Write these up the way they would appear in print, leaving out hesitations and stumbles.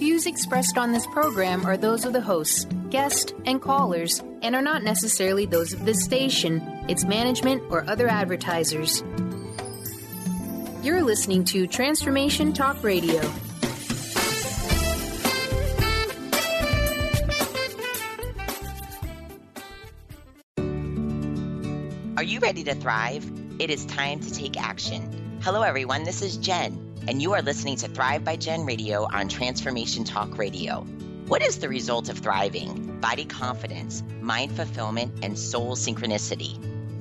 views expressed on this program are those of the hosts, guests, and callers, and are not necessarily those of this station, its management, or other advertisers. You're listening to Transformation Talk Radio. Are you ready to thrive? It is time to take action. Hello, everyone. This is Jen, and you are listening to Thrive by Jen Radio on Transformation Talk Radio. What is the result of thriving? Body confidence, mind fulfillment, and soul synchronicity.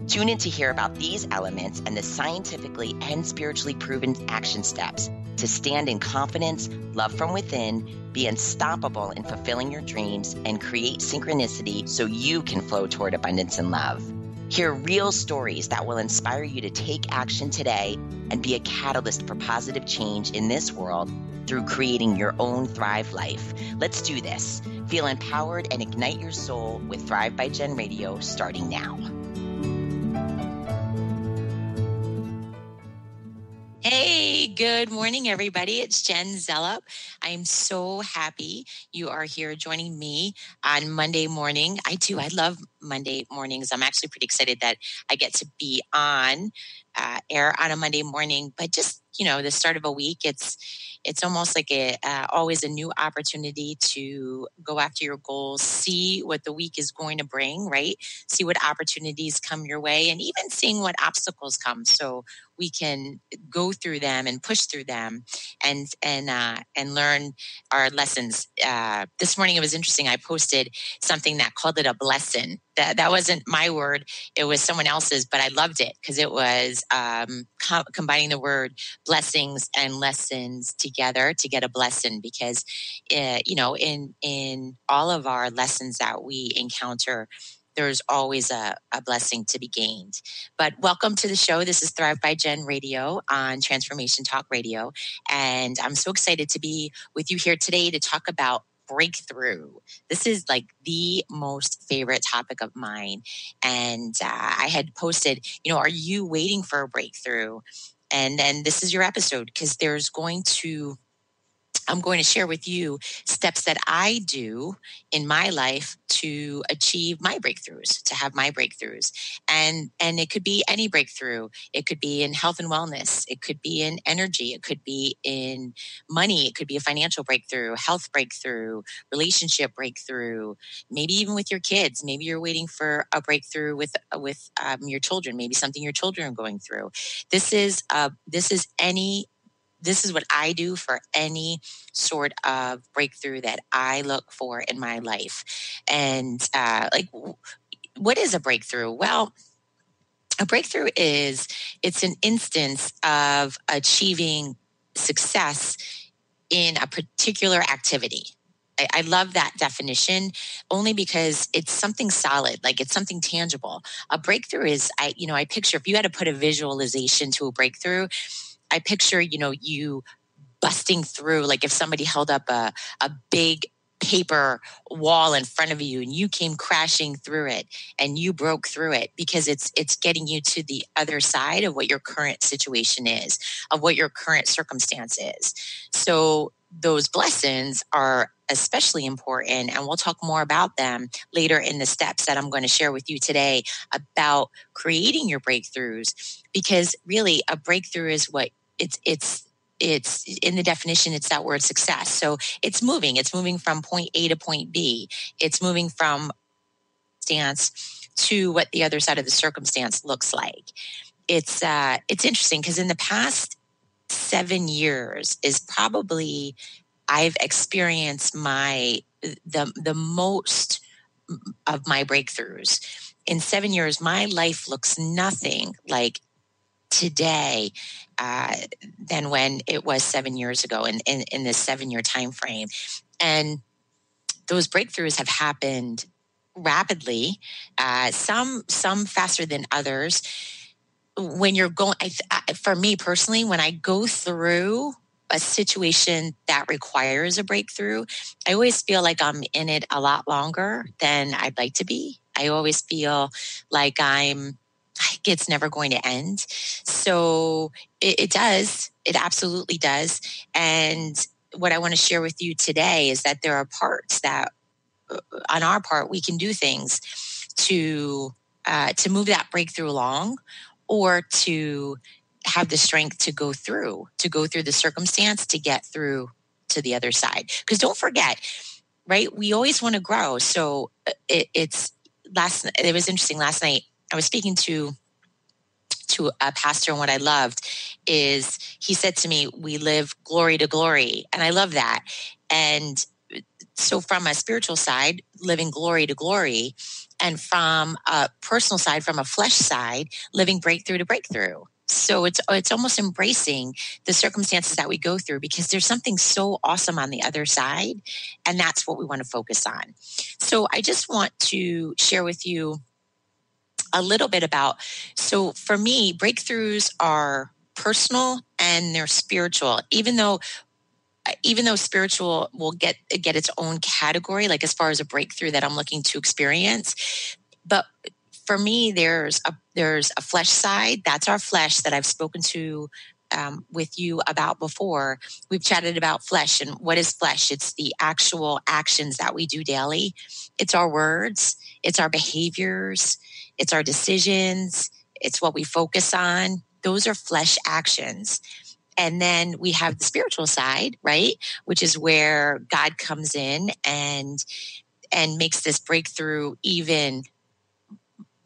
Tune in to hear about these elements and the scientifically and spiritually proven action steps to stand in confidence, love from within, be unstoppable in fulfilling your dreams, and create synchronicity so you can flow toward abundance and love. Hear real stories that will inspire you to take action today and be a catalyst for positive change in this world through creating your own Thrive life. Let's do this. Feel empowered and ignite your soul with Thrive by Jen Radio starting now. Hey, good morning, everybody. It's Jen Zellup. I'm so happy you are here joining me on Monday morning. I love Monday mornings. I'm actually pretty excited that I get to be on air on a Monday morning. But just, the start of a week, it's almost like always a new opportunity to go after your goals, see what the week is going to bring, right? See what opportunities come your way, and even seeing what obstacles come, so we can go through them and push through them, and learn our lessons. This morning it was interesting. I posted something that called it a blessing. That wasn't my word; it was someone else's, but I loved it because it was combining the word blessings and lessons together to get a blessing. Because in all of our lessons that we encounter, there's always a blessing to be gained. But welcome to the show. This is Thrive by Jen Radio on Transformation Talk Radio. And I'm so excited to be with you here today to talk about breakthrough. This is like the most favorite topic of mine. And I had posted, are you waiting for a breakthrough? And then this is your episode, because I'm going to share with you steps that I do in my life to achieve my breakthroughs, to have my breakthroughs. And it could be any breakthrough. It could be in health and wellness. It could be in energy. It could be in money. It could be a financial breakthrough, health breakthrough, relationship breakthrough, maybe even with your kids. Maybe you're waiting for a breakthrough with your children, maybe something your children are going through. This is what I do for any sort of breakthrough that I look for in my life. And what is a breakthrough? Well, a breakthrough it's an instance of achieving success in a particular activity. I love that definition only because it's something solid, like it's something tangible. A breakthrough is, I picture, if you had to put a visualization to a breakthrough, I picture, you busting through, like if somebody held up a big paper wall in front of you and you came crashing through it and you broke through it, because it's getting you to the other side of what your current situation is, of what your current circumstance is. So those blessings are especially important, and we'll talk more about them later in the steps that I'm going to share with you today about creating your breakthroughs. Because really, a breakthrough is what it's in the definition, it's that word success. So it's moving from point A to point B. It's moving from stance to what the other side of the circumstance looks like. It's interesting because in the past 7 years is probably I've experienced the most of my breakthroughs. In 7 years, my life looks nothing like today than when it was 7 years ago in this 7-year time frame. And those breakthroughs have happened rapidly, some faster than others. When you're going, for me personally, when I go through a situation that requires a breakthrough, I always feel like I'm in it a lot longer than I'd like to be. I always feel like it's never going to end. So it does. It absolutely does. And what I want to share with you today is that there are parts that, on our part, we can do things to move that breakthrough along, or to have the strength to go through the circumstance to get through to the other side. Because don't forget, right? We always want to grow. So it was interesting. Last night I was speaking to a pastor, and what I loved is he said to me, we live glory to glory. And I love that. And so from a spiritual side, living glory to glory, and from a personal side, from a flesh side, living breakthrough to breakthrough. So it's almost embracing the circumstances that we go through, because there's something so awesome on the other side, and that's what we want to focus on. So I just want to share with you a little bit about, so for me, breakthroughs are personal and they're spiritual, even though spiritual will get its own category, like as far as a breakthrough that I'm looking to experience. But for me, there's a flesh side. That's our flesh that I've spoken to with you about before. We've chatted about flesh, and what is flesh? It's the actual actions that we do daily. It's our words. It's our behaviors. It's our decisions. It's what we focus on. Those are flesh actions. And then we have the spiritual side, right? Which is where God comes in and makes this breakthrough even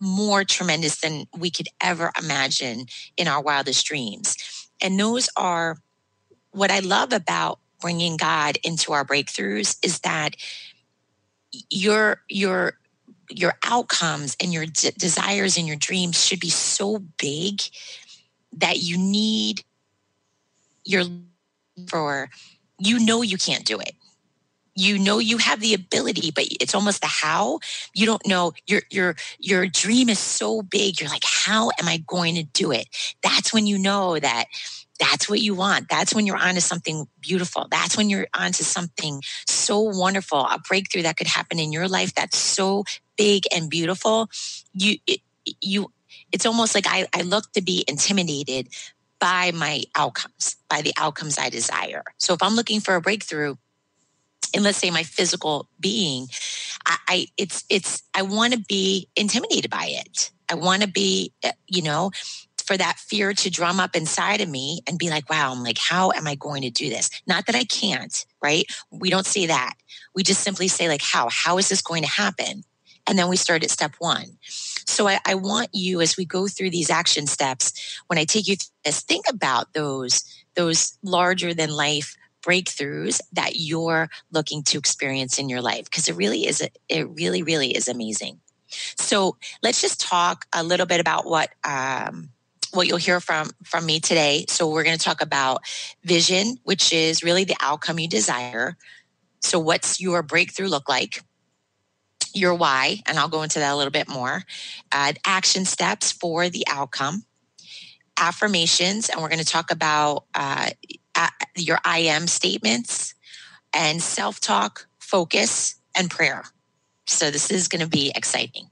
more tremendous than we could ever imagine in our wildest dreams. And those are what I love about bringing God into our breakthroughs, is that your outcomes and your desires and your dreams should be so big that you need your for, you can't do it. You have the ability, but it's almost the how. You don't know. Your dream is so big. You're like, how am I going to do it? That's when you know that that's what you want. That's when you're onto something beautiful. That's when you're onto something so wonderful, a breakthrough that could happen in your life that's so big and beautiful. It's almost like I look to be intimidated by my outcomes, by the outcomes I desire. So if I'm looking for a breakthrough in, let's say, my physical being, I want to be intimidated by it. I want to be, for that fear to drum up inside of me and be like, wow, I'm like, how am I going to do this? Not that I can't, right? We don't say that. We just simply say, like, how is this going to happen? And then we start at step one. So I want you, as we go through these action steps, when I take you through this, think about those larger than life breakthroughs that you're looking to experience in your life, because it really is amazing. So let's just talk a little bit about what you'll hear from me today. So we're going to talk about vision, which is really the outcome you desire. So what's your breakthrough look like? Your why, and I'll go into that a little bit more. Action steps for the outcome. Affirmations, and we're going to talk about your I am statements, and self-talk, focus, and prayer. So this is going to be exciting.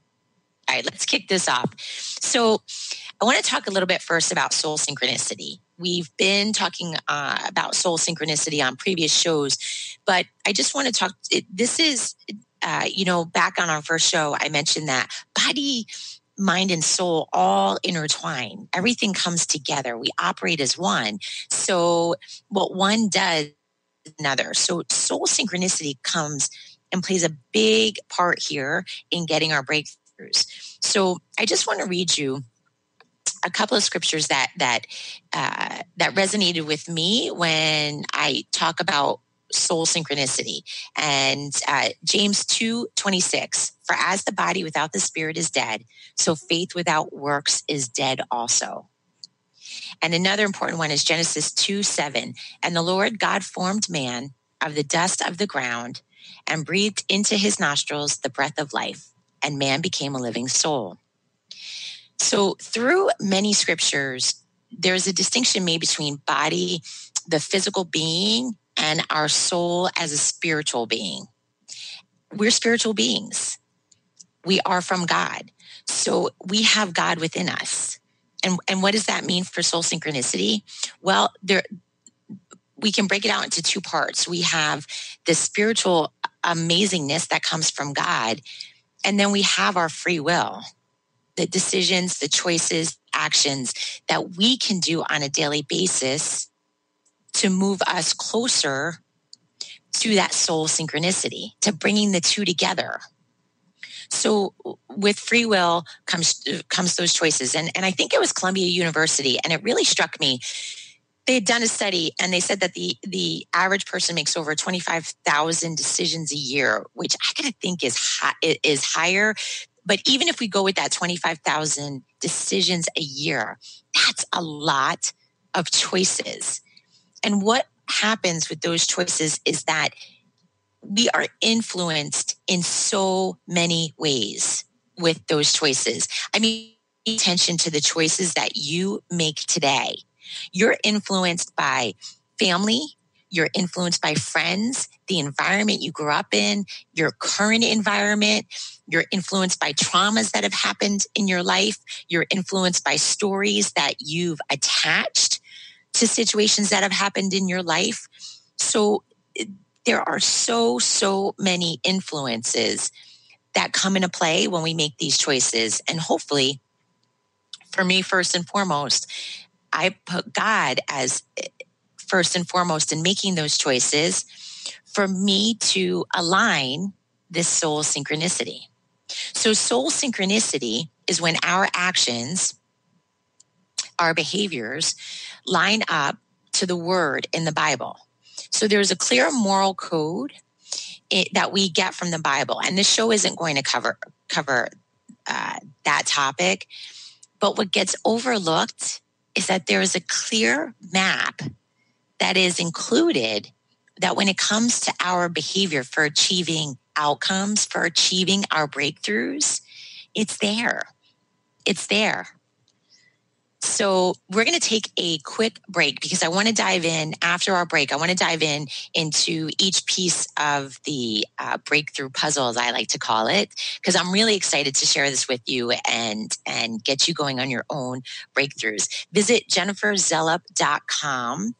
All right, let's kick this off. So I want to talk a little bit first about soul synchronicity. We've been talking about soul synchronicity on previous shows, but I just want to talk, this is, back on our first show, I mentioned that body, mind, and soul all intertwine. Everything comes together. We operate as one. So what one does, another. So soul synchronicity comes and plays a big part here in getting our breakthroughs. So I just want to read you a couple of scriptures that resonated with me when I talk about soul synchronicity. And James 2:26, for as the body without the spirit is dead, so faith without works is dead also. And another important one is Genesis 2:7, and the Lord God formed man of the dust of the ground and breathed into his nostrils the breath of life, and man became a living soul. So through many scriptures, there's a distinction made between body, the physical being, and our soul as a spiritual being. We're spiritual beings. We are from God. So we have God within us. And what does that mean for soul synchronicity? Well, we can break it out into two parts. We have the spiritual amazingness that comes from God, and then we have our free will, the decisions, the choices, actions that we can do on a daily basis to move us closer to that soul synchronicity, to bringing the two together. So with free will comes those choices. And I think it was Columbia University, and it really struck me. They had done a study, and they said that the average person makes over 25,000 decisions a year, which I gotta think is higher. But even if we go with that 25,000 decisions a year, that's a lot of choices. And what happens with those choices is that we are influenced in so many ways with those choices. I mean, pay attention to the choices that you make today. You're influenced by family. You're influenced by friends, the environment you grew up in, your current environment. You're influenced by traumas that have happened in your life. You're influenced by stories that you've attached to situations that have happened in your life. So there are so many influences that come into play when we make these choices. And hopefully, for me, first and foremost, I put God as first and foremost in making those choices for me to align this soul synchronicity. So soul synchronicity is when our actions, our behaviors line up to the word in the Bible. So there's a clear moral code that we get from the Bible. And this show isn't going to cover that topic. But what gets overlooked is that there is a clear map that is included that when it comes to our behavior for achieving outcomes, for achieving our breakthroughs, it's there. It's there. So we're going to take a quick break because I want to dive in after our break. I want to dive into each piece of the breakthrough puzzle, as I like to call it, because I'm really excited to share this with you and get you going on your own breakthroughs. Visit jenniferzellup.com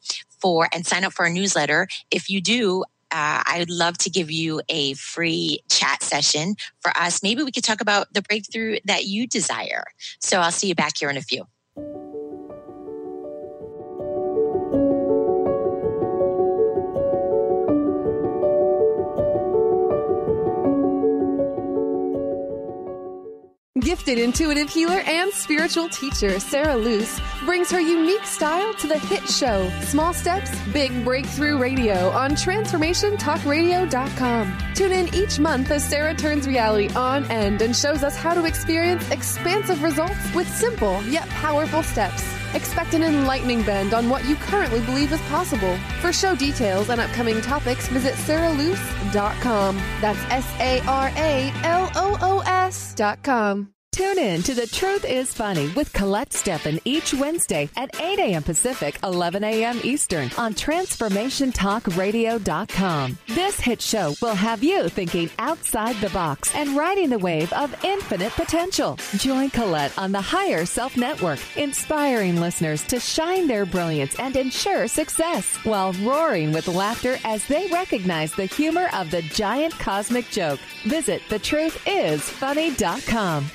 and sign up for our newsletter. If you do, I would love to give you a free chat session for us. Maybe we could talk about the breakthrough that you desire. So I'll see you back here in a few. Gifted intuitive healer and spiritual teacher Sarah Luce brings her unique style to the hit show Small Steps, Big Breakthrough Radio on TransformationTalkRadio.com. Tune in each month as Sarah turns reality on end and shows us how to experience expansive results with simple yet powerful steps. Expect an enlightening bend on what you currently believe is possible. For show details and upcoming topics, visit sarahluce.com. That's SARALOOS.com. Tune in to The Truth is Funny with Colette Steffen each Wednesday at 8 a.m. Pacific, 11 a.m. Eastern on TransformationTalkRadio.com. This hit show will have you thinking outside the box and riding the wave of infinite potential. Join Colette on the Higher Self Network, inspiring listeners to shine their brilliance and ensure success while roaring with laughter as they recognize the humor of the giant cosmic joke. Visit TheTruthIsFunny.com.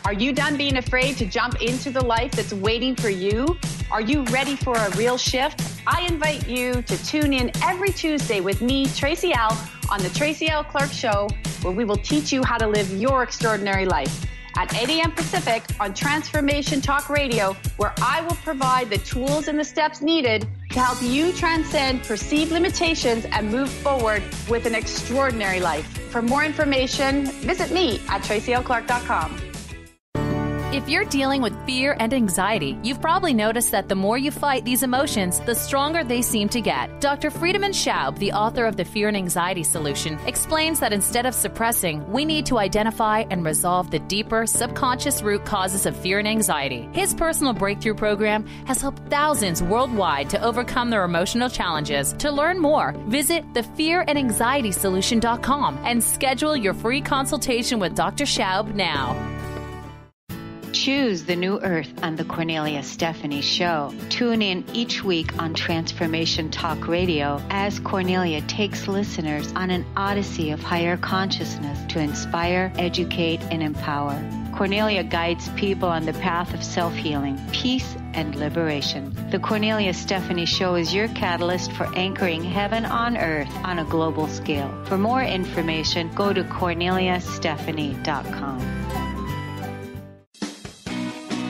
Are you done being afraid to jump into the life that's waiting for you? Are you ready for a real shift? I invite you to tune in every Tuesday with me, Tracy L., on the Tracy L. Clark Show, where we will teach you how to live your extraordinary life. At 8 a.m. Pacific on Transformation Talk Radio, where I will provide the tools and the steps needed to help you transcend perceived limitations and move forward with an extraordinary life. For more information, visit me at tracylclark.com. If you're dealing with fear and anxiety, you've probably noticed that the more you fight these emotions, the stronger they seem to get. Dr. Friedemann Schaub, the author of The Fear and Anxiety Solution, explains that instead of suppressing, we need to identify and resolve the deeper, subconscious root causes of fear and anxiety. His personal breakthrough program has helped thousands worldwide to overcome their emotional challenges. To learn more, visit thefearandanxietysolution.com and schedule your free consultation with Dr. Schaub now. Choose the new earth on the Cornelia Stephanie Show. Tune in each week on Transformation Talk Radio as Cornelia takes listeners on an odyssey of higher consciousness to inspire, educate, and empower. Cornelia guides people on the path of self-healing, peace, and liberation. The Cornelia Stephanie Show is your catalyst for anchoring heaven on earth on a global scale. For more information, go to corneliastephanie.com.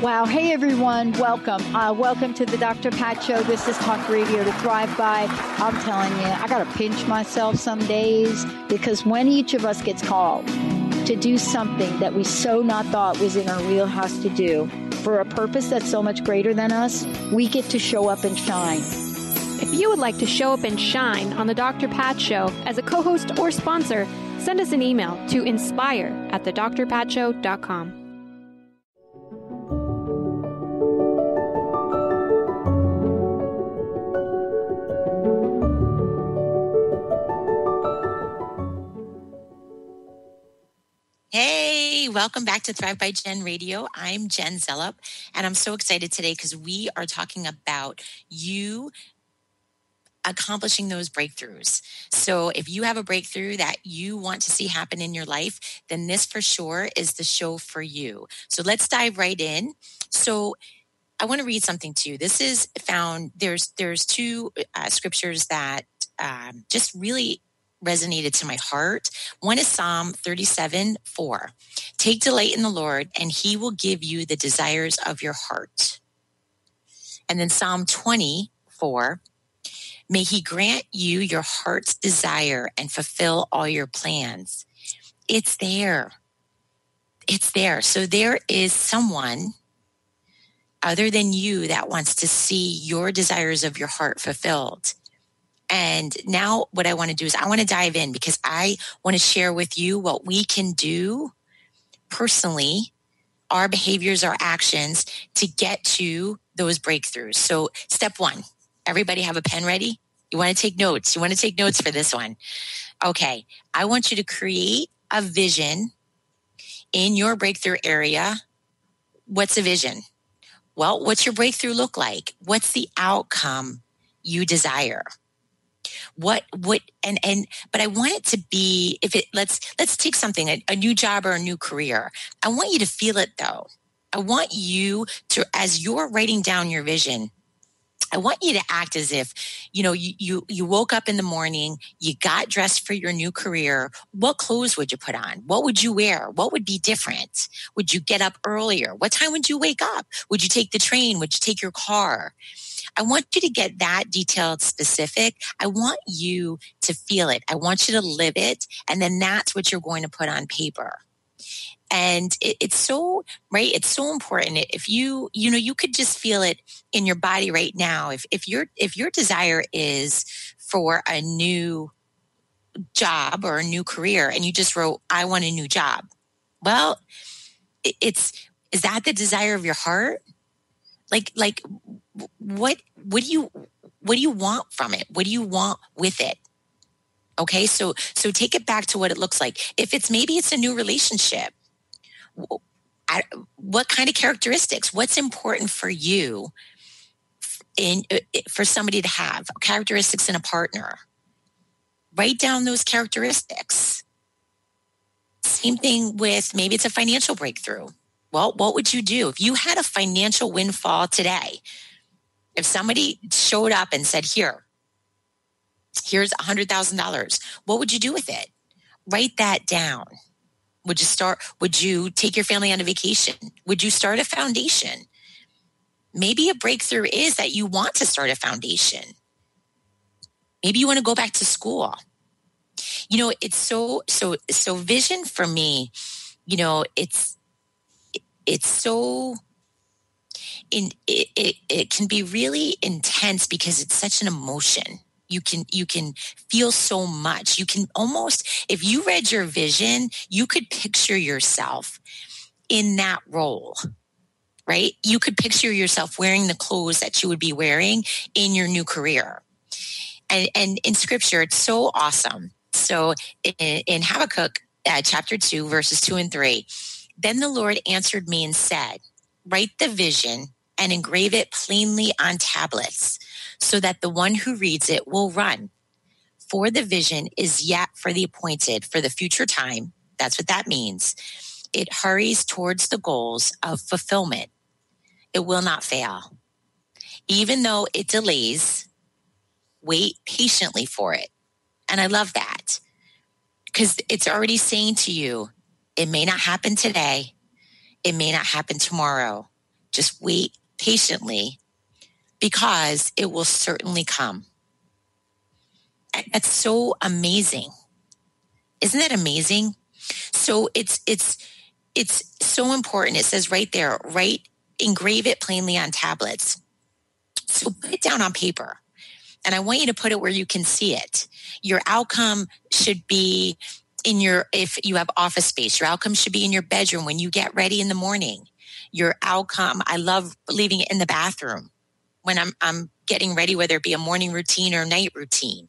Wow. Hey, everyone. Welcome. Welcome to the Dr. Pat Show. This is Talk Radio to Thrive By. I'm telling you, I got to pinch myself some days because when each of us gets called to do something that we so not thought was in our wheelhouse to do for a purpose that's so much greater than us, we get to show up and shine. If you would like to show up and shine on the Dr. Pat Show as a co-host or sponsor, send us an email to inspire@thedrpatshow.com. Hey, welcome back to Thrive by Jen Radio. I'm Jen Zellup, and I'm so excited today because we are talking about you accomplishing those breakthroughs. So if you have a breakthrough that you want to see happen in your life, then this for sure is the show for you. So let's dive right in. So I want to read something to you. This is found, there's two scriptures that just really resonated to my heart. One is Psalm 37:4. Take delight in the Lord, and he will give you the desires of your heart. And then Psalm 20:4. May he grant you your heart's desire and fulfill all your plans. It's there. It's there. So there is someone other than you that wants to see your desires of your heart fulfilled. And now what I want to do is I want to dive in because I want to share with you what we can do personally, our behaviors, our actions to get to those breakthroughs. So step one, everybody have a pen ready? You want to take notes. You want to take notes for this one. Okay. I want you to create a vision in your breakthrough area. What's a vision? Well, what's your breakthrough look like? What's the outcome you desire? But I want it to be, let's take something, a new job or a new career. I want you to feel it though. I want you to, as you're writing down your vision, I want you to act as if, you woke up in the morning, you got dressed for your new career. What clothes would you put on? What would you wear? What would be different? Would you get up earlier? What time would you wake up? Would you take the train? Would you take your car? I want you to get that detailed specific. I want you to feel it. I want you to live it. And then that's what you're going to put on paper. And it's so, right? It's so important. If you could just feel it in your body right now. If your desire is for a new job or a new career and you just wrote, I want a new job. Well, is that the desire of your heart? Like what do you want from it? What do you want with it? Okay. So take it back to what it looks like. If maybe it's a new relationship, what kind of characteristics, what's important for you for somebody to have characteristics in a partner? Write down those characteristics. Same thing with maybe it's a financial breakthrough. Well, what would you do if you had a financial windfall today? If somebody showed up and said, here's $100,000, what would you do with it? Write that down. Would you take your family on a vacation? Would you start a foundation? Maybe a breakthrough is that you want to start a foundation. Maybe you want to go back to school. It's so vision for me, it's so it can be really intense because it's such an emotion. You can feel so much. You can almost, if you read your vision, you could picture yourself in that role, right? You could picture yourself wearing the clothes that you would be wearing in your new career. And in scripture, it's so awesome. So in Habakkuk chapter 2, verses 2 and 3, then the Lord answered me and said, write the vision and engrave it plainly on tablets so that the one who reads it will run. For the vision is yet for the appointed, for the future time. That's what that means. It hurries towards the goals of fulfillment. It will not fail. Even though it delays, wait patiently for it. And I love that because it's already saying to you, it may not happen today. It may not happen tomorrow. Just wait patiently because it will certainly come. That's so amazing. Isn't that amazing? So it's so important. It says right there, engrave it plainly on tablets. So put it down on paper. And I want you to put it where you can see it. Your outcome should be if you have office space, your outcome should be in your bedroom when you get ready in the morning. Your outcome, I love leaving it in the bathroom when I'm getting ready, whether it be a morning routine or night routine.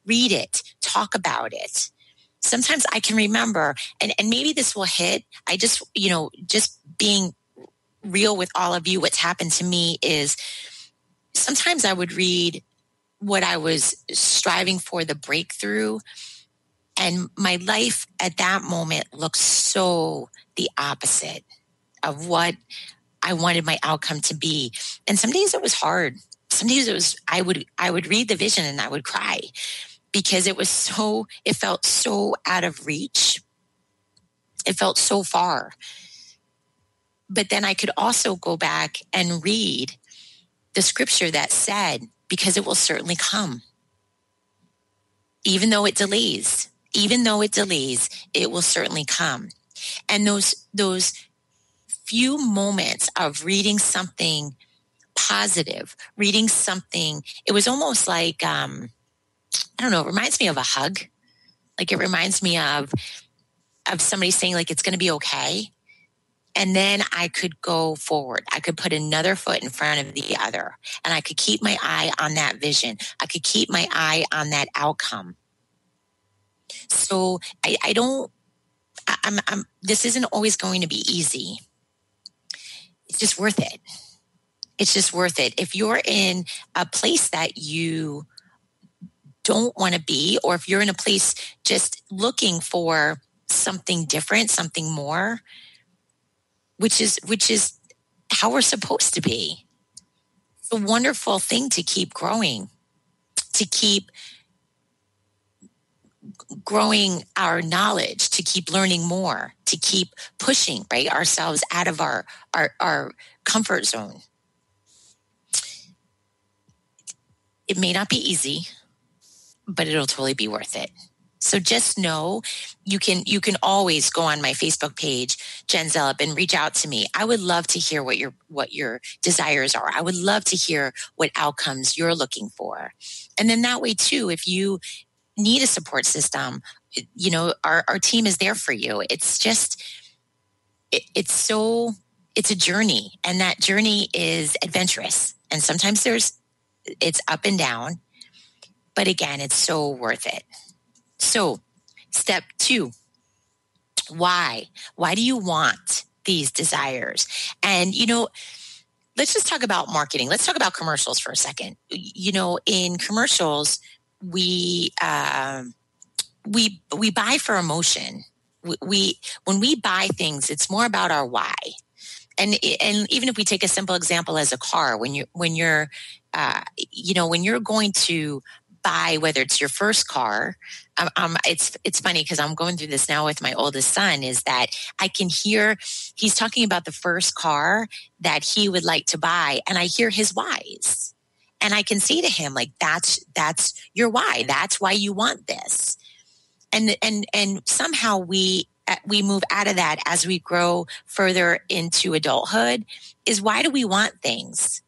Read it, talk about it. Sometimes I can remember, and maybe this will hit. I just being real with all of you, what's happened to me is sometimes I would read what I was striving for, the breakthrough, and my life at that moment looked so the opposite of what I wanted my outcome to be. And some days it was hard. Some days I would read the vision and I would cry because it felt so out of reach. It felt so far. But then I could also go back and read the scripture that said, because it will certainly come. Even though it delays, it will certainly come. And those few moments of reading something positive, reading something, it was almost like, it reminds me of a hug. Like it reminds me of somebody saying like, it's going to be okay. And then I could go forward. I could put another foot in front of the other, and I could keep my eye on that vision. I could keep my eye on that outcome. So this isn't always going to be easy. It's just worth it. It's just worth it. If you're in a place that you don't want to be, or if you're in a place just looking for something different, something more, which is how we're supposed to be. It's a wonderful thing to keep growing, to keep growing our knowledge, to keep learning more, to keep pushing ourselves out of our comfort zone. It may not be easy, but it'll totally be worth it. So just know you can always go on my Facebook page, Jen Zellup, and reach out to me. I would love to hear what your desires are. I would love to hear what outcomes you're looking for. And then that way too, if you need a support system, our team is there for you. It's just, it's a journey, and that journey is adventurous. And sometimes it's up and down, but again, it's so worth it. So step 2, why? Why do you want these desires? And, let's just talk about marketing. Let's talk about commercials for a second. In commercials, we buy for emotion. When we buy things, it's more about our why. And even if we take a simple example as a car, when you're going to buy, whether it's your first car, it's funny because I'm going through this now with my oldest son, is that I can hear he's talking about the first car that he would like to buy, and I hear his whys. And I can say to him, like, that's your why. That's why you want this. And somehow we move out of that as we grow further into adulthood, is why do we want things?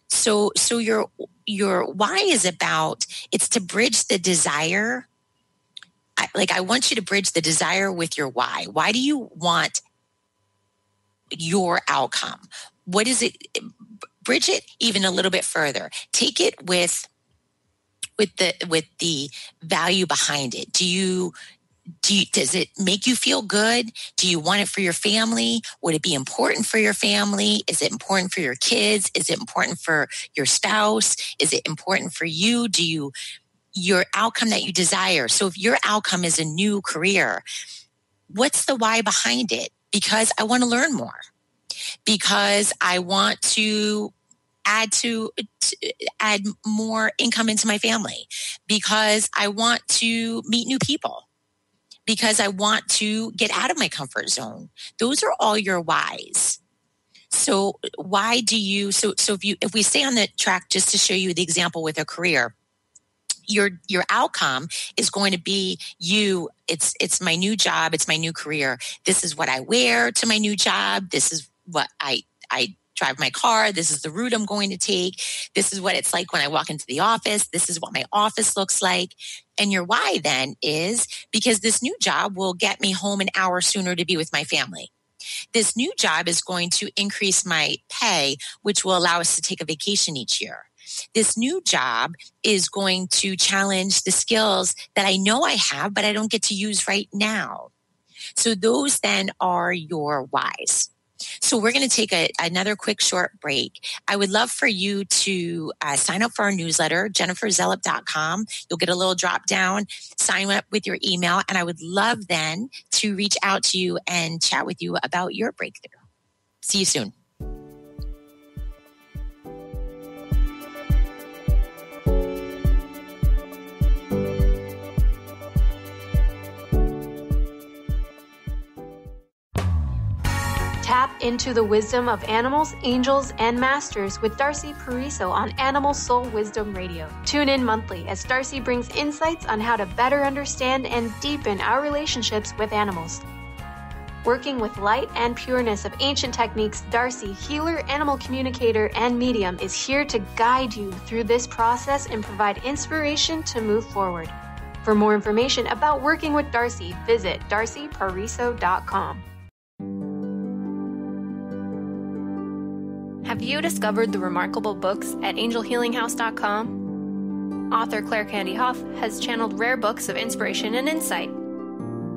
So your why is it's to bridge the desire. I want you to bridge the desire with your why. Why do you want your outcome? What is it? Bridge it even a little bit further. Take it with the value behind it. Do you Does it make you feel good? Do you want it for your family? Would it be important for your family? Is it important for your kids? Is it important for your spouse? Is it important for you? Your outcome that you desire? So if your outcome is a new career, what's the why behind it? Because I want to learn more. Because I want to add more income into my family. Because I want to meet new people. Because I want to get out of my comfort zone. Those are all your whys. So why do you, so if we stay on the track, just to show you the example with a career, your outcome is going to be it's my new job. It's my new career. This is what I wear to my new job. This is what I drive my car. This is the route I'm going to take. This is what it's like when I walk into the office. This is what my office looks like. And your why then is because this new job will get me home an hour sooner to be with my family. This new job is going to increase my pay, which will allow us to take a vacation each year. This new job is going to challenge the skills that I know I have, but I don't get to use right now. So those then are your whys. So we're going to take another quick short break. I would love for you to sign up for our newsletter, jenniferzellup.com. You'll get a little drop down, sign up with your email, and I would love then to reach out to you and chat with you about your breakthrough. See you soon. Tap into the wisdom of animals, angels, and masters with Darcy Pariso on Animal Soul Wisdom Radio. Tune in monthly as Darcy brings insights on how to better understand and deepen our relationships with animals. Working with light and pureness of ancient techniques, Darcy, healer, animal communicator, and medium, is here to guide you through this process and provide inspiration to move forward. For more information about working with Darcy, visit darcypariso.com. Have you discovered the remarkable books at angelhealinghouse.com? Author Claire Candy Hoff has channeled rare books of inspiration and insight.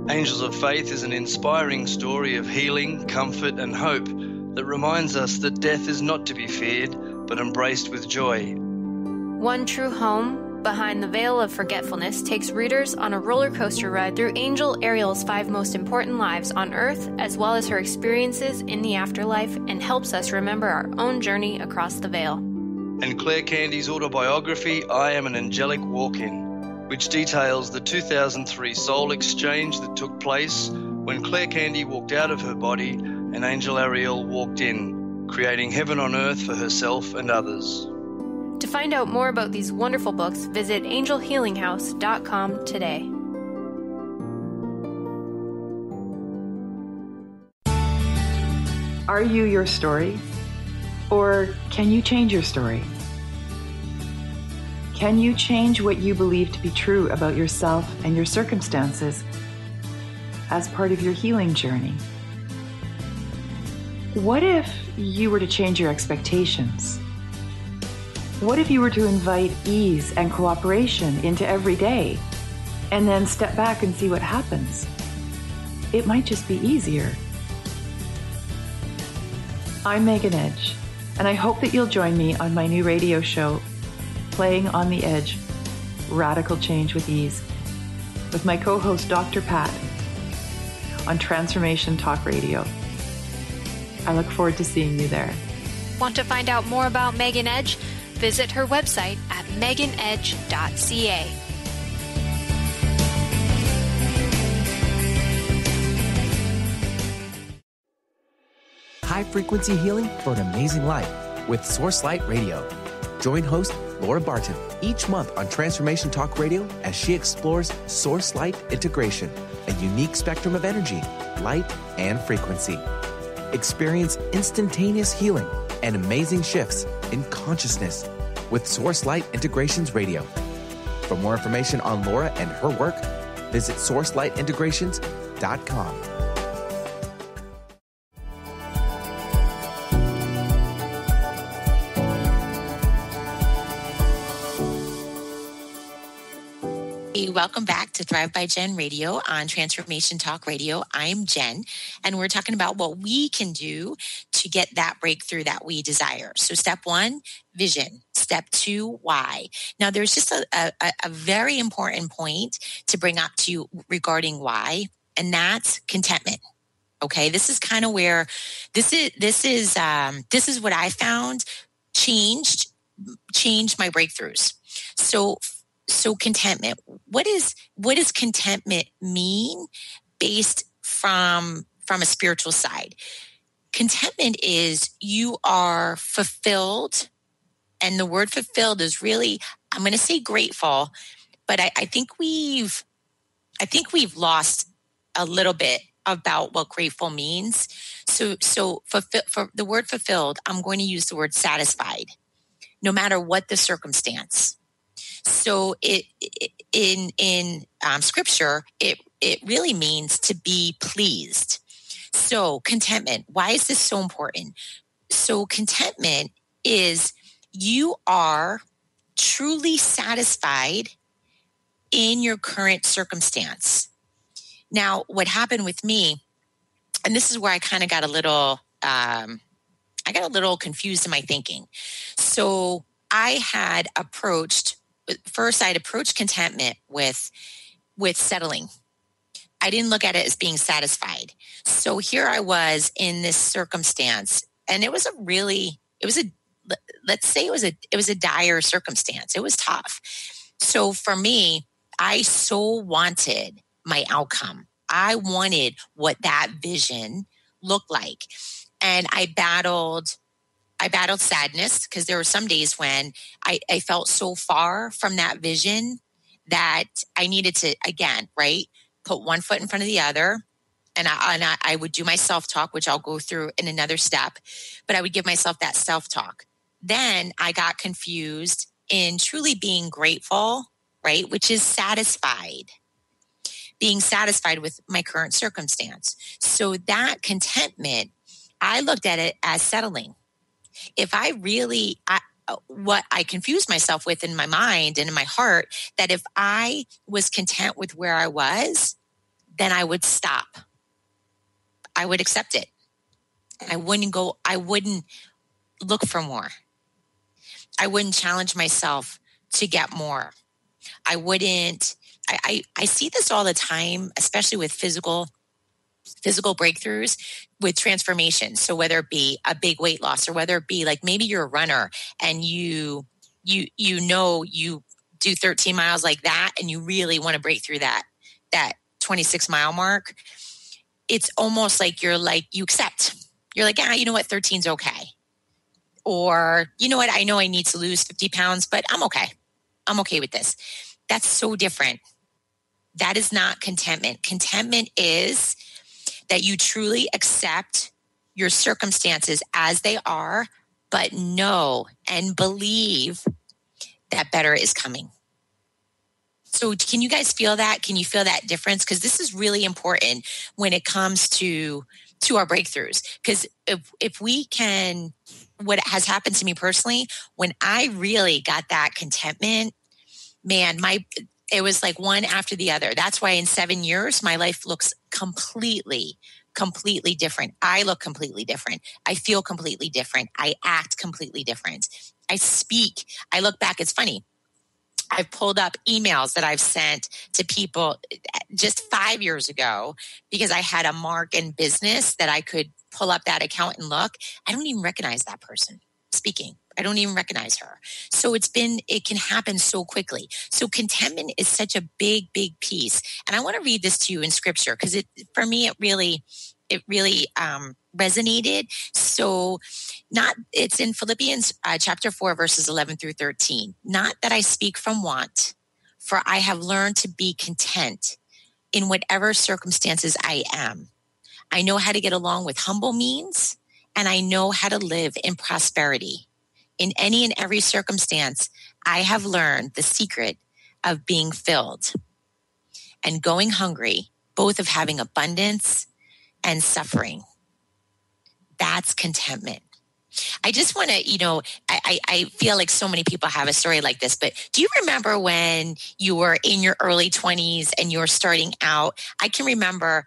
Angels of Faith is an inspiring story of healing, comfort, and hope that reminds us that death is not to be feared, but embraced with joy. One True Home, Behind the Veil of Forgetfulness, takes readers on a roller coaster ride through Angel Ariel's 5 most important lives on Earth, as well as her experiences in the afterlife, and helps us remember our own journey across the veil. And Claire Candy's autobiography, I Am an Angelic Walk-In, which details the 2003 soul exchange that took place when Claire Candy walked out of her body and Angel Ariel walked in, creating heaven on earth for herself and others. To find out more about these wonderful books, visit angelhealinghouse.com today. Are you your story? Or can you change your story? Can you change what you believe to be true about yourself and your circumstances as part of your healing journey? What if you were to change your expectations? What if you were to invite ease and cooperation into every day and then step back and see what happens? It might just be easier. I'm Megan Edge, and I hope that you'll join me on my new radio show, Playing on the Edge, Radical Change with Ease, with my co-host Dr. Pat on Transformation Talk Radio. I look forward to seeing you there. Want to find out more about Megan Edge? Visit her website at meganedge.ca. High-frequency healing for an amazing life with Source Light Radio. Join host Laura Barton each month on Transformation Talk Radio as she explores Source Light integration, a unique spectrum of energy, light, and frequency. Experience instantaneous healing and amazing shifts in consciousness with Source Light Integrations Radio. For more information on Laura and her work, visit sourcelightintegrations.com. Hey, welcome back to Thrive by Jen Radio on Transformation Talk Radio. I'm Jen, and we're talking about what we can do to get that breakthrough that we desire. So step 1, vision. Step 2, why. Now, there's just a very important point to bring up to you regarding why, and that's contentment. Okay, this is kind of where this is what I found changed my breakthroughs. So contentment. What does contentment mean based from a spiritual side? Contentment is you are fulfilled, and the word fulfilled is really, I'm going to say grateful, but I think we've lost a little bit about what grateful means. So for the word fulfilled, I'm going to use the word satisfied, no matter what the circumstance. So in scripture, it really means to be pleased. So contentment, why is this so important? So contentment is you are truly satisfied in your current circumstance. Now, what happened with me, and this is where I kind of got a little confused in my thinking. So I had approached contentment with settling. I didn't look at it as being satisfied. So here I was in this circumstance, and it was a dire circumstance. It was tough. So for me, I so wanted my outcome. I wanted what that vision looked like. And I battled sadness, because there were some days when I felt so far from that vision that I needed to, again, right, put one foot in front of the other. And I would do my self-talk, which I'll go through in another step, but I would give myself that self-talk. Then I got confused in truly being grateful, right, which is satisfied, being satisfied with my current circumstance. So that contentment, I looked at it as settling. If what I confused myself with in my mind and in my heart, that if I was content with where I was, then I would stop. I would accept it. I wouldn't look for more. I wouldn't challenge myself to get more. I see this all the time, especially with physical breakthroughs with transformation. So whether it be a big weight loss, or whether it be like maybe you're a runner and you do 13 miles like that, and you really want to break through that 26 mile mark. It's almost like you accept. You're like, you know what, 13's okay. Or, you know what, I know I need to lose 50 pounds, but I'm okay. I'm okay with this. That's so different. That is not contentment. Contentment is that you truly accept your circumstances as they are, but know and believe that better is coming. So can you guys feel that? Can you feel that difference? Because this is really important when it comes to our breakthroughs. Because if we can, what has happened to me personally, when I really got that contentment, man, it was like one after the other. That's why in 7 years, my life looks completely different. I look completely different. I feel completely different. I act completely different. I speak. I look back. It's funny. I've pulled up emails that I've sent to people just 5 years ago because I had a mark in business that I could pull up that account and look. I don't even recognize that person speaking. I don't even recognize her. So it can happen so quickly. So contentment is such a big, big piece. And I want to read this to you in scripture because for me, it really resonated. So it's in Philippians chapter 4, verses 11 through 13. Not that I speak from want, for I have learned to be content in whatever circumstances I am. I know how to get along with humble means, and I know how to live in prosperity. In any and every circumstance, I have learned the secret of being filled and going hungry, both of having abundance and suffering. That's contentment. I just want to, I feel like so many people have a story like this, but do you remember when you were in your early 20s and you were starting out? I can remember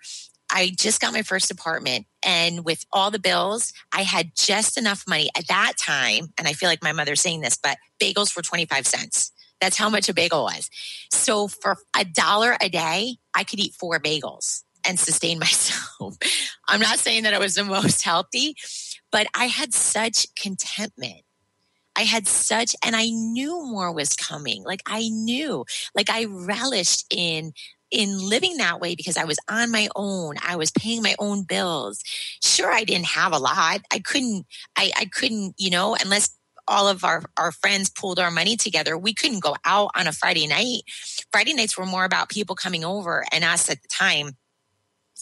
I just got my first apartment, and with all the bills, I had just enough money at that time. And I feel like my mother's saying this, but bagels were 25 cents. That's how much a bagel was. So for $1 a day, I could eat 4 bagels and sustain myself. I'm not saying that I was the most healthy, but I had such contentment. And I knew more was coming. Like I relished in living that way because I was on my own. I was paying my own bills. Sure, I didn't have a lot. I couldn't, unless all of our friends pulled our money together, we couldn't go out on a Friday night. Friday nights were more about people coming over, and us at the time,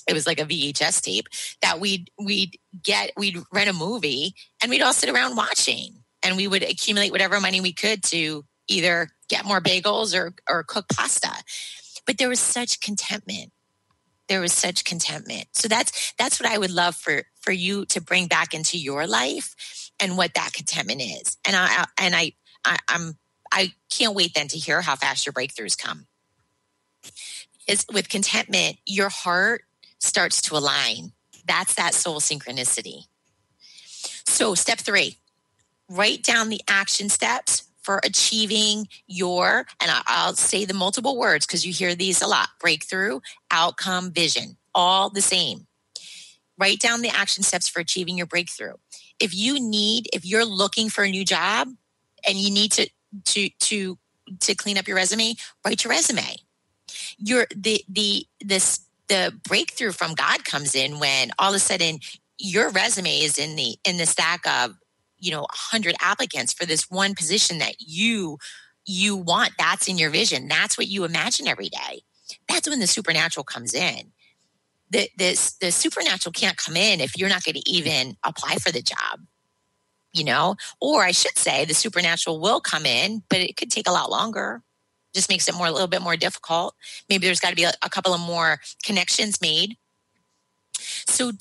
it was like a VHS tape that we'd rent a movie and we'd all sit around watching, and we would accumulate whatever money we could to either get more bagels or cook pasta. But there was such contentment. So that's what I would love for you to bring back into your life and what that contentment is. And I can't wait then to hear how fast your breakthroughs come. Is with contentment, your heart starts to align. That's that soul synchronicity. So step 3, write down the action steps for achieving your, and I'll say the multiple words because you hear these a lot: breakthrough, outcome, vision, all the same. Write down the action steps for achieving your breakthrough. If you're looking for a new job and you need to clean up your resume, write your resume. The breakthrough from God comes in when all of a sudden your resume is in the stack of 100 applicants for this one position that you want. That's in your vision. That's what you imagine every day. That's when the supernatural comes in. The supernatural can't come in if you're not going to even apply for the job, or I should say the supernatural will come in, but it could take a lot longer. Just makes it a little bit more difficult. Maybe there's got to be a couple of more connections made. So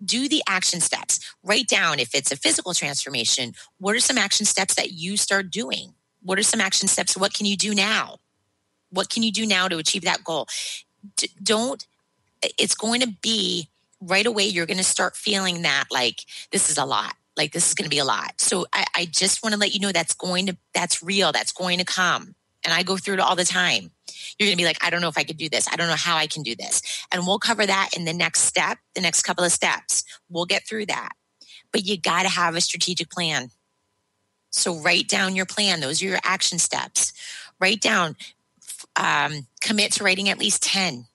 do the action steps. Write down, if it's a physical transformation, what are some action steps that you start doing? What are some action steps? What can you do now? What can you do now to achieve that goal? It's going to be right away. You're going to start feeling that like this is a lot. Like this is going to be a lot. So I just want to let you know that's real. That's going to come. And I go through it all the time. You're going to be like, I don't know if I could do this. I don't know how I can do this. And we'll cover that in the next couple of steps. We'll get through that. But you got to have a strategic plan. So write down your plan. Those are your action steps. Write down, commit to writing at least 10.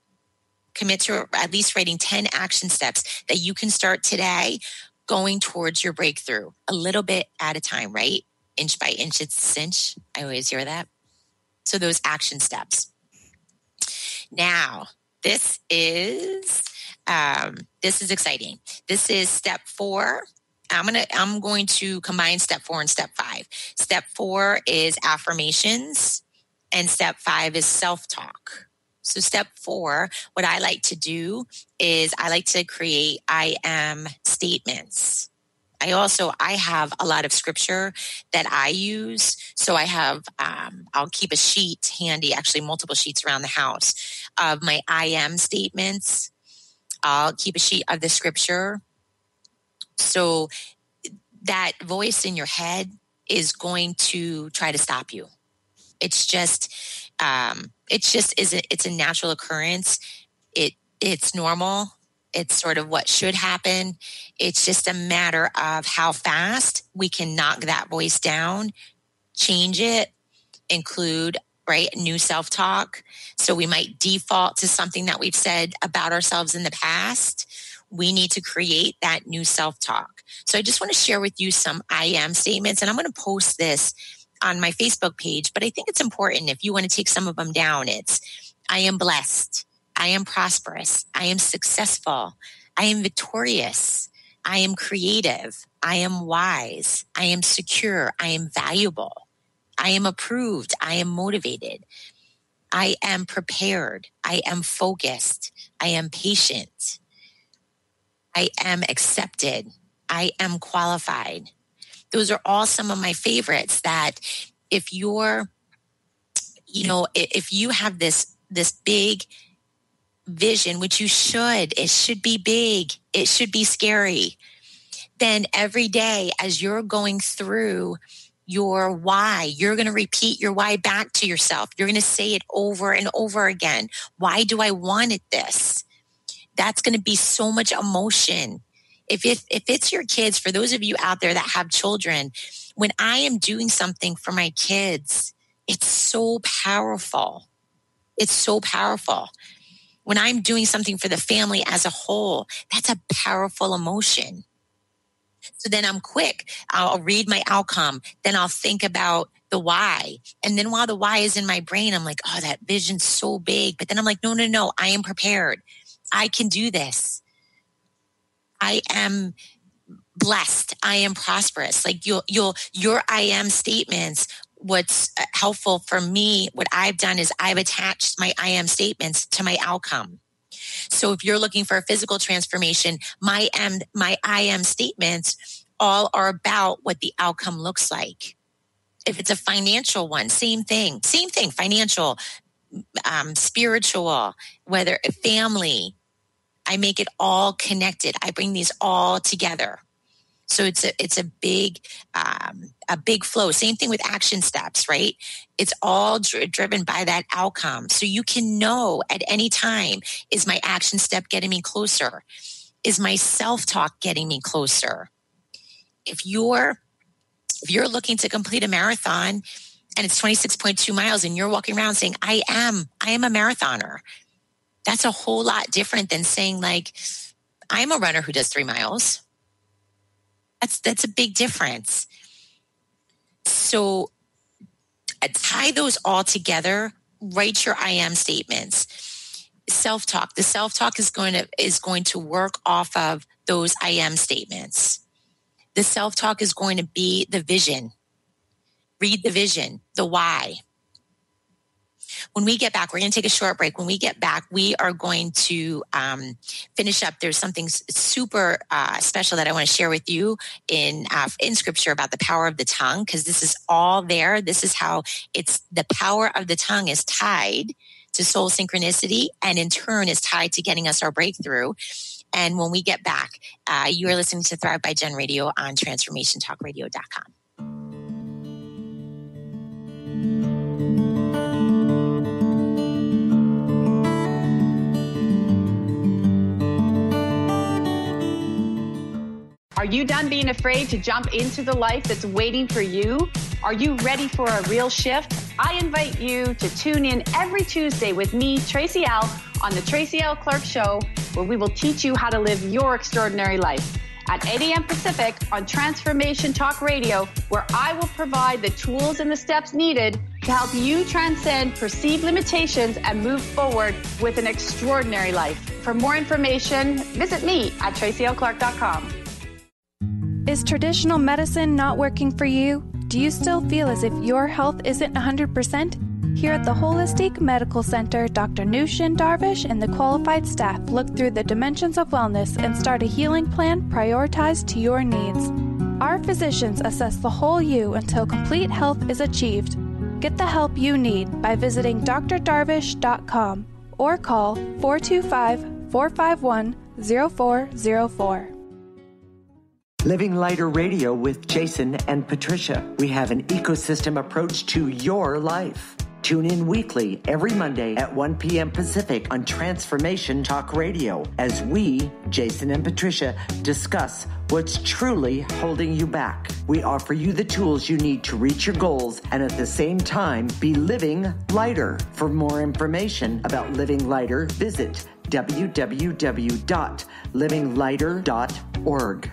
Commit to at least writing 10 action steps that you can start today going towards your breakthrough, a little bit at a time, right? Inch by inch, it's a cinch. I always hear that. So those action steps. Now, this is exciting. This is step 4. I'm going to combine step 4 and step 5. Step 4 is affirmations, and step 5 is self-talk. So step 4, what I like to do is I like to create I am statements. I have a lot of scripture that I use. So I have, I'll keep a sheet handy, actually multiple sheets around the house of my I am statements. I'll keep a sheet of the scripture. So that voice in your head is going to try to stop you. It's a natural occurrence. It's normal. It's sort of what should happen. It's just a matter of how fast we can knock that voice down, change it, include, new self-talk. So we might default to something that we've said about ourselves in the past. We need to create that new self-talk. So I just want to share with you some I am statements, and I'm going to post this on my Facebook page, but I think it's important if you want to take some of them down. It's I am blessed. I am prosperous. I am successful. I am victorious. I am creative. I am wise. I am secure. I am valuable. I am approved. I am motivated. I am prepared. I am focused. I am patient. I am accepted. I am qualified. Those are all some of my favorites that if you're, if you have this big vision, which you should, it should be big, it should be scary, then every day as you're going through your why, you're going to repeat your why back to yourself. You're going to say it over and over again. Why do I want it this? That's going to be so much emotion. If it's your kids, for those of you out there that have children, when I am doing something for my kids, it's so powerful. It's so powerful. When I'm doing something for the family as a whole, that's a powerful emotion. So then I'm quick. I'll read my outcome. Then I'll think about the why. And then while the why is in my brain, I'm like, oh, that vision's so big. But then I'm like, no, I am prepared. I can do this. I am blessed. I am prosperous. Like your I am statements. What's helpful for me, what I've done is I've attached my I am statements to my outcome. So if you're looking for a physical transformation, my I am statements all are about what the outcome looks like. If it's a financial one, same thing, financial, spiritual, whether family, I make it all connected. I bring these all together. So it's a big flow. Same thing with action steps, right? It's all driven by that outcome. So you can know at any time, is my action step getting me closer? Is my self-talk getting me closer? If you're looking to complete a marathon and it's 26.2 miles and you're walking around saying, I am a marathoner. That's a whole lot different than saying like, I'm a runner who does 3 miles. That's a big difference. So tie those all together, write your I am statements. Self-talk. The self-talk is going to work off of those I am statements. The self-talk is going to be the vision. Read the vision, the why. When we get back, we're going to take a short break. When we get back, we are going to finish up. There's something super special that I want to share with you in Scripture about the power of the tongue, because this is all there. This is how it's the power of the tongue is tied to soul synchronicity, and in turn is tied to getting us our breakthrough. And when we get back, you are listening to Thrive by Jen Radio on TransformationTalkRadio.com. Are you done being afraid to jump into the life that's waiting for you? Are you ready for a real shift? I invite you to tune in every Tuesday with me, Tracy L., on the Tracy L. Clark Show, where we will teach you how to live your extraordinary life. At 8 a.m. Pacific on Transformation Talk Radio, where I will provide the tools and the steps needed to help you transcend perceived limitations and move forward with an extraordinary life. For more information, visit me at tracylclark.com. Is traditional medicine not working for you? Do you still feel as if your health isn't 100%? Here at the Holistic Medical Center, Dr. Nushin Darvish and the qualified staff look through the dimensions of wellness and start a healing plan prioritized to your needs. Our physicians assess the whole you until complete health is achieved. Get the help you need by visiting drdarvish.com or call 425-451-0404. Living Lighter Radio with Jason and Patricia. We have an ecosystem approach to your life. Tune in weekly every Monday at 1 p.m. Pacific on Transformation Talk Radio as we, Jason and Patricia, discuss what's truly holding you back. We offer you the tools you need to reach your goals and at the same time be living lighter. For more information about Living Lighter, visit www.livinglighter.org.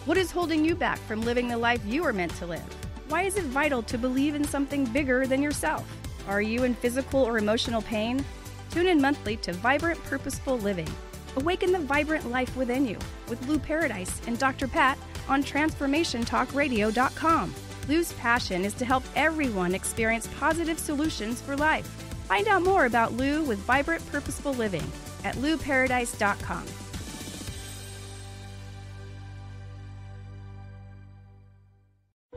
What is holding you back from living the life you are meant to live? Why is it vital to believe in something bigger than yourself? Are you in physical or emotional pain? Tune in monthly to Vibrant Purposeful Living. Awaken the vibrant life within you with Lou Paradise and Dr. Pat on TransformationTalkRadio.com. Lou's passion is to help everyone experience positive solutions for life. Find out more about Lou with Vibrant Purposeful Living at LouParadise.com.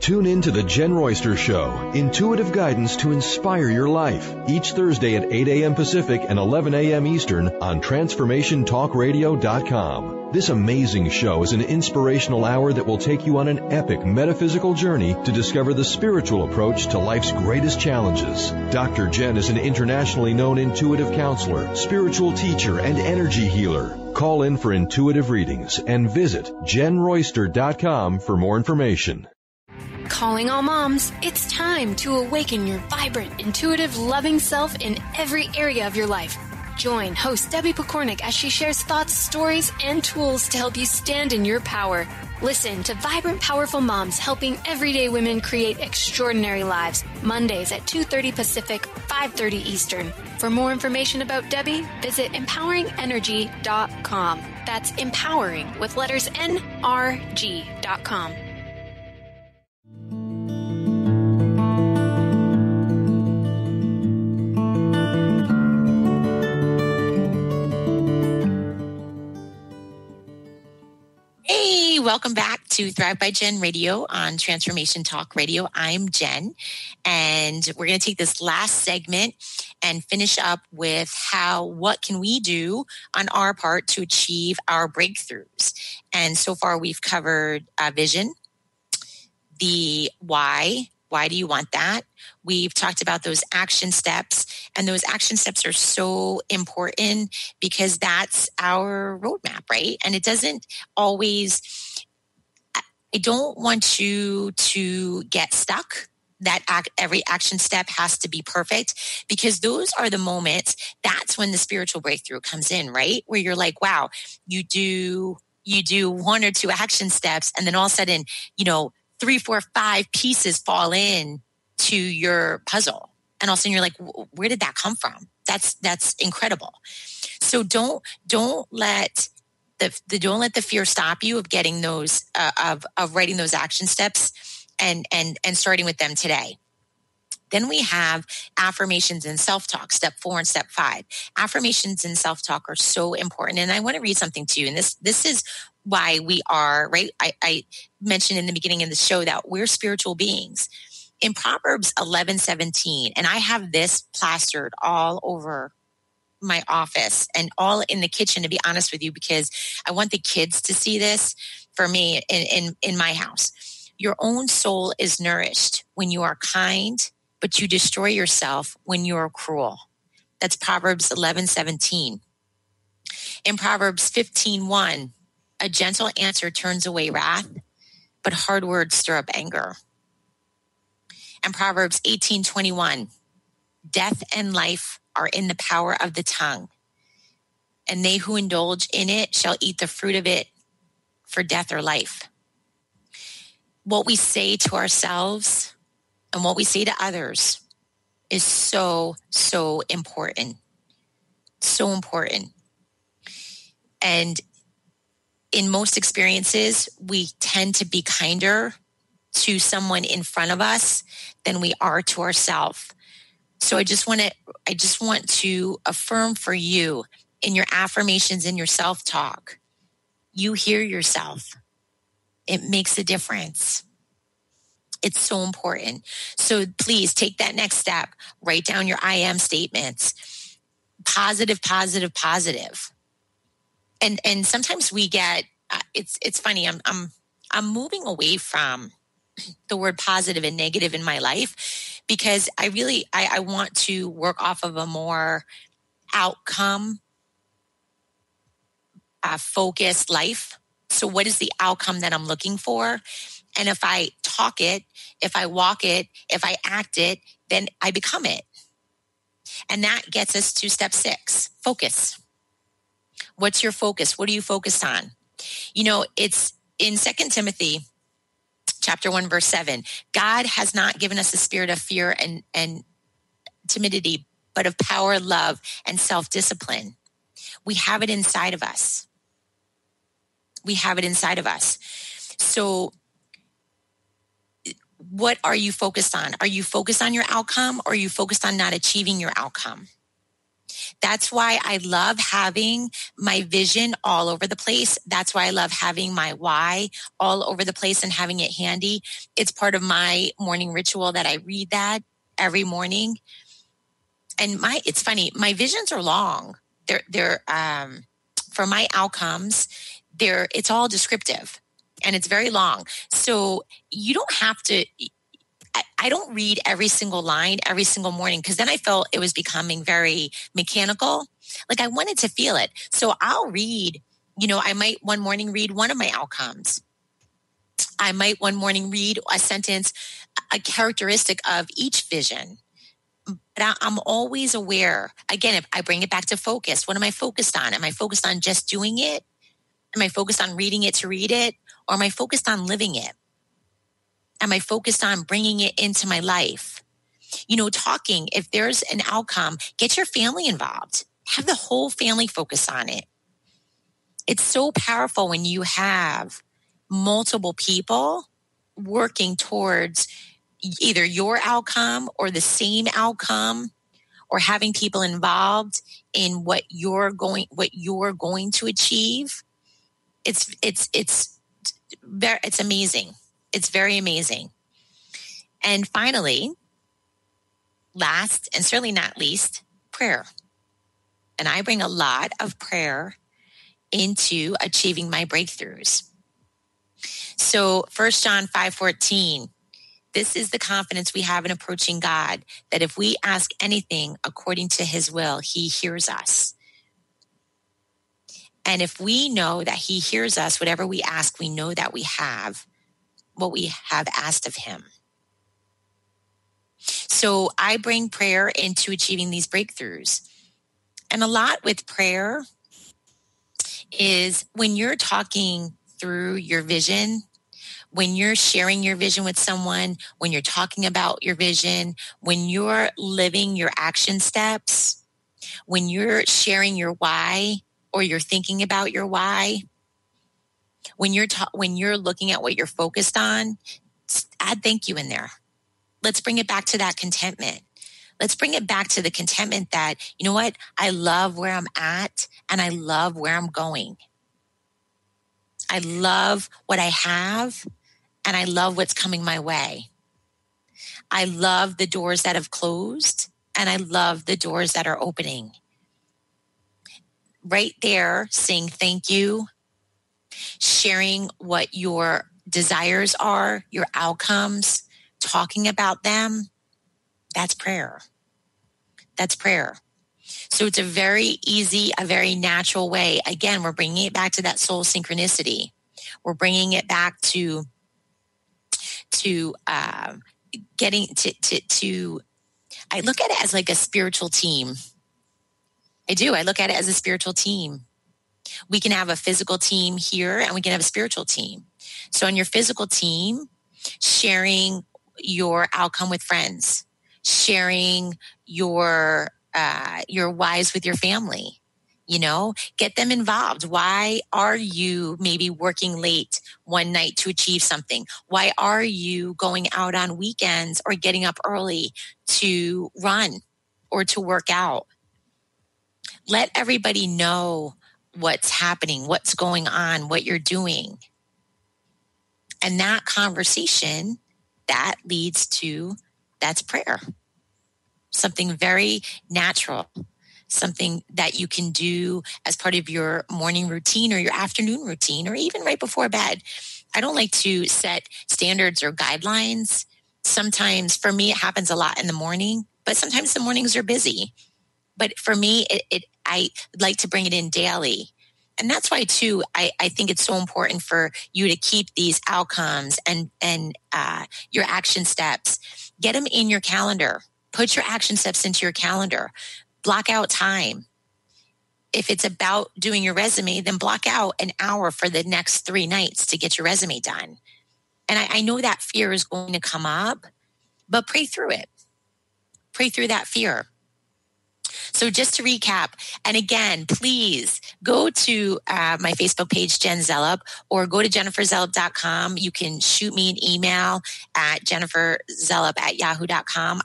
Tune in to The Jen Royster Show, intuitive guidance to inspire your life, each Thursday at 8 a.m. Pacific and 11 a.m. Eastern on TransformationTalkRadio.com. This amazing show is an inspirational hour that will take you on an epic metaphysical journey to discover the spiritual approach to life's greatest challenges. Dr. Jen is an internationally known intuitive counselor, spiritual teacher, and energy healer. Call in for intuitive readings and visit JenRoyster.com for more information. Calling all moms, it's time to awaken your vibrant, intuitive, loving self in every area of your life. Join host Debbie Pokornik as she shares thoughts, stories, and tools to help you stand in your power. Listen to Vibrant, Powerful Moms helping everyday women create extraordinary lives. Mondays at 2:30 Pacific, 5:30 Eastern. For more information about Debbie, visit empoweringenergy.com. That's empowering with letters NRG.com. Hey, welcome back to Thrive by Jen Radio on Transformation Talk Radio. I'm Jen, and we're going to take this last segment and finish up with what can we do on our part to achieve our breakthroughs. And so far we've covered vision, the why do you want that? We've talked about those action steps, and those action steps are so important because that's our roadmap, right? And it doesn't always, I don't want you to get stuck that every action step has to be perfect, because those are the moments, that's when the spiritual breakthrough comes in, right? Where you're like, wow, you do 1 or 2 action steps, and then all of a sudden, 3, 4, 5 pieces fall in to your puzzle. And all of a sudden you're like, where did that come from? That's incredible. So don't let the fear stop you of getting those, of writing those action steps and starting with them today. Then we have affirmations and self-talk, step 4 and step 5. Affirmations and self-talk are so important. And I want to read something to you. And this is why we are, right? I mentioned in the beginning of the show that we're spiritual beings. In Proverbs 11:17, and I have this plastered all over my office and all in the kitchen, to be honest with you, because I want the kids to see this for me in my house. Your own soul is nourished when you are kind, but you destroy yourself when you are cruel. That's Proverbs 11:17. In Proverbs 15:1, a gentle answer turns away wrath, but hard words stir up anger. And Proverbs 18:21, death and life are in the power of the tongue, and they who indulge in it shall eat the fruit of it for death or life. What we say to ourselves and what we say to others is so, so important. So important. And in most experiences, we tend to be kinder to someone in front of us than we are to ourselves. So I just want to affirm for you in your affirmations, in your self-talk, you hear yourself. It makes a difference. It's so important. So please take that next step. Write down your I am statements. Positive, positive, positive. And sometimes we get, it's funny. I'm moving away from the word positive and negative in my life, because I want to work off of a more outcome focused life. So what is the outcome that I'm looking for? And if I talk it, if I walk it, if I act it, then I become it. And that gets us to step 6, focus. What's your focus? What are you focused on? It's in 2 Timothy chapter 1, verse 7. God has not given us a spirit of fear and timidity, but of power, love, and self-discipline. We have it inside of us. We have it inside of us. So what are you focused on? Are you focused on your outcome, or are you focused on not achieving your outcome? That's why I love having my vision all over the place. That's why I love having my why all over the place and having it handy. It's part of my morning ritual that I read that every morning. And it's funny, my visions are long. They're for my outcomes, it's all descriptive and it's very long. So you don't have to, I don't read every single line every single morning, because then I felt it was becoming very mechanical. Like I wanted to feel it. So I'll read, I might one morning read one of my outcomes. I might one morning read a sentence, a characteristic of each vision. But I'm always aware. Again, if I bring it back to focus, what am I focused on? Am I focused on just doing it? Am I focused on reading it to read it? Or am I focused on living it? Am I focused on bringing it into my life? Talking, if there's an outcome, get your family involved. Have the whole family focus on it. It's so powerful when you have multiple people working towards either your outcome or the same outcome, or having people involved in what you're going to achieve. It's amazing. It's very amazing. And finally, last and certainly not least, prayer. And I bring a lot of prayer into achieving my breakthroughs. So 1 John 5:14, this is the confidence we have in approaching God, that if we ask anything according to his will, he hears us. And if we know that he hears us, whatever we ask, we know that we have what we have asked of him. So I bring prayer into achieving these breakthroughs. And a lot with prayer is when you're talking through your vision, when you're sharing your vision with someone, when you're talking about your vision, when you're living your action steps, when you're sharing your why, or you're thinking about your why, when you're looking at what you're focused on, add thank you in there. Let's bring it back to that contentment. Let's bring it back to the contentment that, you know what? I love where I'm at and I love where I'm going. I love what I have and I love what's coming my way. I love the doors that have closed and I love the doors that are opening. Right there, saying thank you, sharing what your desires are, your outcomes, talking about them, that's prayer. That's prayer. So it's a very easy, a very natural way. Again, we're bringing it back to that soul synchronicity. We're bringing it back to getting to. I look at it as like a spiritual team. I do. I look at it as a spiritual team. We can have a physical team here and we can have a spiritual team. So on your physical team, sharing your outcome with friends, sharing your whys with your family, get them involved. Why are you maybe working late one night to achieve something? Why are you going out on weekends or getting up early to run or to work out? Let everybody know what's happening, what's going on, what you're doing. And that conversation, that leads to, that's prayer. Something very natural, something that you can do as part of your morning routine or your afternoon routine, or even right before bed. I don't like to set standards or guidelines. Sometimes, for me, it happens a lot in the morning, but sometimes the mornings are busy. But for me, I like to bring it in daily. And that's why, too, I think it's so important for you to keep these outcomes and your action steps. Get them in your calendar. Put your action steps into your calendar. Block out time. If it's about doing your resume, then block out an hour for the next 3 nights to get your resume done. And I know that fear is going to come up, but pray through it. Pray through that fear. So just to recap, and again, please go to my Facebook page, Jen Zellup, or go to jenniferzellup.com. You can shoot me an email at jenniferzellup@yahoo.com.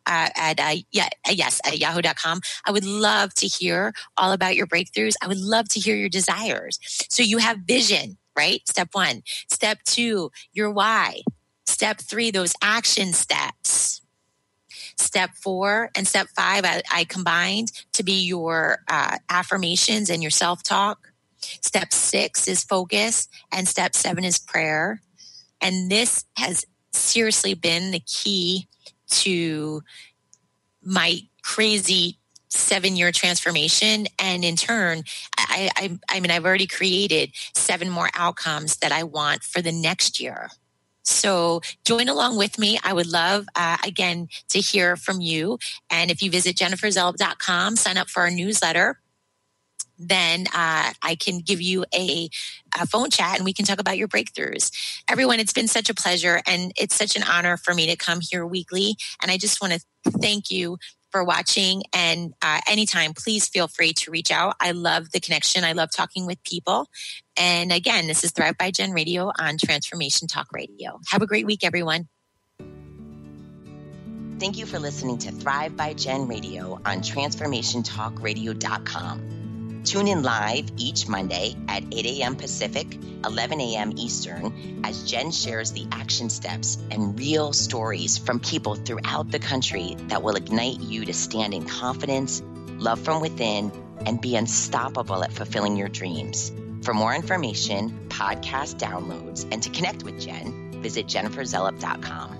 at yahoo.com. I would love to hear all about your breakthroughs. I would love to hear your desires. So you have vision, right? Step 1. Step 2, your why. Step 3, those action steps. Step 4 and step 5, I combined to be your affirmations and your self-talk. Step 6 is focus, and step 7 is prayer. And this has seriously been the key to my crazy 7-year transformation. And in turn, I mean, I've already created 7 more outcomes that I want for the next year. So join along with me. I would love, again, to hear from you. And if you visit jenniferzellop.com, sign up for our newsletter, then I can give you a phone chat and we can talk about your breakthroughs. Everyone, it's been such a pleasure and it's such an honor for me to come here weekly. And I just want to thank you for watching. And anytime, please feel free to reach out. I love the connection. I love talking with people. And again, this is Thrive by Jen Radio on Transformation Talk Radio. Have a great week, everyone. Thank you for listening to Thrive by Jen Radio on TransformationTalkRadio.com. Tune in live each Monday at 8 a.m. Pacific, 11 a.m. Eastern, as Jen shares the action steps and real stories from people throughout the country that will ignite you to stand in confidence, love from within, and be unstoppable at fulfilling your dreams. For more information, podcast downloads, and to connect with Jen, visit jenniferzellop.com.